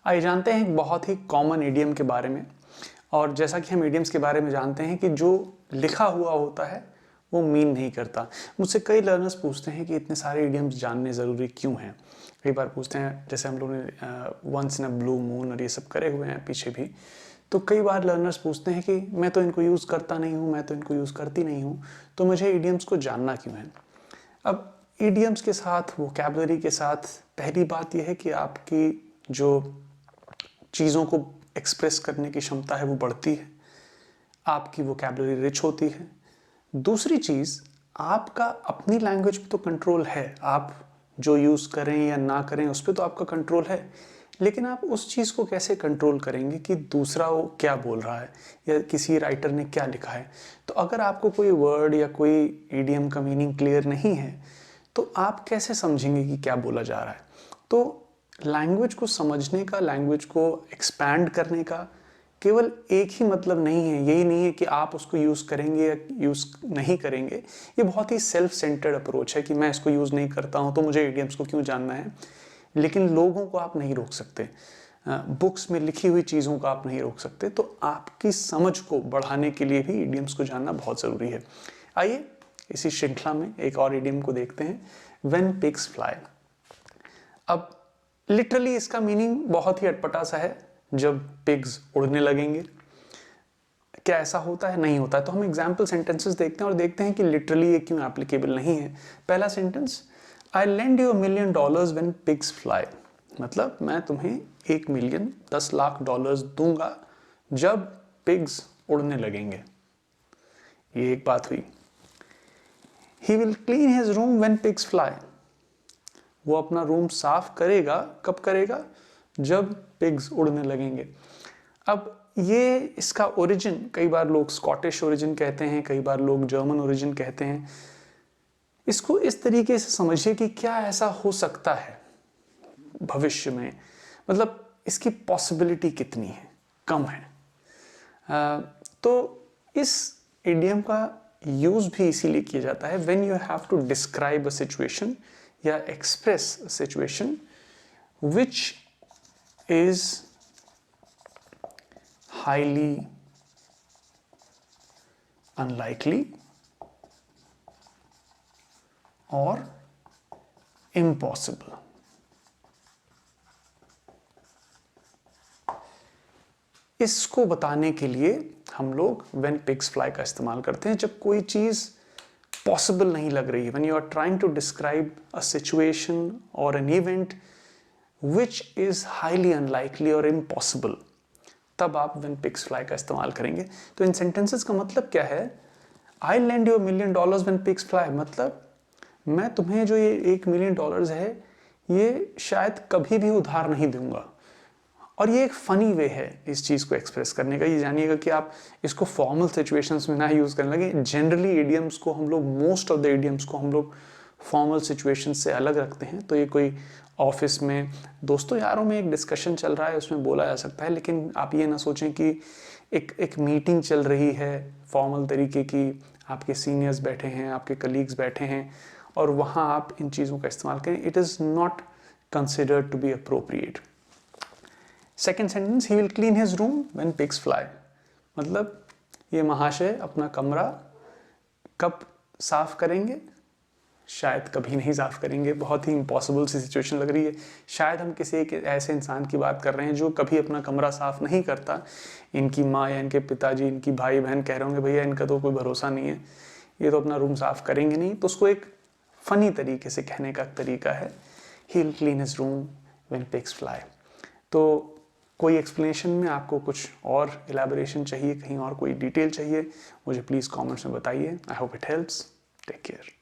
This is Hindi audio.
आइए जानते हैं एक बहुत ही कॉमन इडियम के बारे में। और जैसा कि हम इडियम्स के बारे में जानते हैं कि जो लिखा हुआ होता है वो मीन नहीं करता। मुझसे कई लर्नर्स पूछते हैं कि इतने सारे इडियम्स जानने ज़रूरी क्यों हैं। कई बार पूछते हैं, जैसे हम लोगों ने once in a blue moon और ये सब करे हुए हैं पीछे भी, तो कई बार लर्नर्स पूछते हैं कि मैं तो इनको यूज़ करता नहीं हूँ, मैं तो इनको यूज़ करती नहीं हूँ, तो मुझे इडियम्स को जानना क्यों है। अब इडियम्स के साथ, वोकैबुलरी के साथ, पहली बात यह है कि आपकी जो चीज़ों को एक्सप्रेस करने की क्षमता है वो बढ़ती है, आपकी वोकैबुलरी रिच होती है। दूसरी चीज़, आपका अपनी लैंग्वेज पे तो कंट्रोल है, आप जो यूज़ करें या ना करें उस पर तो आपका कंट्रोल है, लेकिन आप उस चीज़ को कैसे कंट्रोल करेंगे कि दूसरा वो क्या बोल रहा है या किसी राइटर ने क्या लिखा है। तो अगर आपको कोई वर्ड या कोई इडियम का मीनिंग क्लियर नहीं है तो आप कैसे समझेंगे कि क्या बोला जा रहा है। तो लैंग्वेज को समझने का, लैंग्वेज को एक्सपैंड करने का केवल एक ही मतलब नहीं है। यही नहीं है कि आप उसको यूज़ करेंगे या यूज़ नहीं करेंगे। ये बहुत ही सेल्फ सेंटर्ड अप्रोच है कि मैं इसको यूज़ नहीं करता हूँ तो मुझे इडियम्स को क्यों जानना है। लेकिन लोगों को आप नहीं रोक सकते, बुक्स में लिखी हुई चीज़ों को आप नहीं रोक सकते। तो आपकी समझ को बढ़ाने के लिए भी इडियम्स को जानना बहुत ज़रूरी है। आइए इसी श्रृंखला में एक और इडियम को देखते हैं, व्हेन पिग्स फ्लाई। अब लिटरली इसका मीनिंग बहुत ही अटपटा सा है, जब पिग्स उड़ने लगेंगे। क्या ऐसा होता है? नहीं होता है। तो हम एग्जाम्पल सेंटेंसेस देखते हैं और देखते हैं कि लिटरली ये क्यों एप्लीकेबल नहीं है। पहला sentence, I lend you $1 million when pigs fly. मतलब मैं तुम्हें $1 million, $10 लाख दूंगा जब पिग्स उड़ने लगेंगे। ये एक बात हुई। ही will clean his room when pigs fly. वो अपना रूम साफ करेगा, कब करेगा? जब पिग्स उड़ने लगेंगे। अब ये इसका ओरिजिन, कई बार लोग स्कॉटिश ओरिजिन कहते हैं, कई बार लोग जर्मन ओरिजिन कहते हैं। इसको इस तरीके से समझिए कि क्या ऐसा हो सकता है भविष्य में, मतलब इसकी पॉसिबिलिटी कितनी है, कम है। तो इस इडियम का यूज भी इसीलिए किया जाता है when you have to describe a situation या express a situation which is highly unlikely or impossible। इसको बताने के लिए हम लोग when pigs fly का इस्तेमाल करते हैं, जब कोई चीज़ पॉसिबल नहीं लग रही है। when you are trying to describe a situation or an event which is highly unlikely or impossible, तब आप when pigs fly का इस्तेमाल करेंगे। तो इन सेंटेंसेस का मतलब क्या है? I lend you $1 million when pigs fly, मतलब मैं तुम्हें जो ये $1 million है ये शायद कभी भी उधार नहीं दूंगा। और ये एक फ़नी वे है इस चीज़ को एक्सप्रेस करने का। ये जानिएगा कि आप इसको फॉर्मल सिचुएशंस में ना यूज़ करने लगे। जनरली इडियम्स को हम लोग, मोस्ट ऑफ द इडियम्स को हम लोग फॉर्मल सिचुएशंस से अलग रखते हैं। तो ये कोई ऑफिस में दोस्तों यारों में एक डिस्कशन चल रहा है उसमें बोला जा सकता है, लेकिन आप ये ना सोचें कि एक मीटिंग चल रही है फॉर्मल तरीके की, आपके सीनियर्स बैठे हैं, आपके कलीग्स बैठे हैं और वहाँ आप इन चीज़ों का इस्तेमाल करें। It is not considered to be appropriate. Second sentence, he will clean his room when pigs fly, मतलब ये महाशय अपना कमरा कब साफ करेंगे? शायद कभी नहीं साफ करेंगे। बहुत ही इम्पॉसिबल सी सिचुएशन लग रही है। शायद हम किसी एक ऐसे इंसान की बात कर रहे हैं जो कभी अपना कमरा साफ नहीं करता। इनकी माँ या इनके पिताजी, इनकी भाई बहन कह रहे होंगे भैया इनका तो कोई भरोसा नहीं है, ये तो अपना रूम साफ करेंगे नहीं। तो उसको एक फ़नी तरीके से कहने का तरीका है, ही will clean his room when pigs fly. तो कोई एक्सप्लेनेशन में आपको कुछ और एलैबोरेशन चाहिए, कहीं और कोई डिटेल चाहिए, मुझे प्लीज़ कमेंट्स में बताइए। I hope it helps. Take care.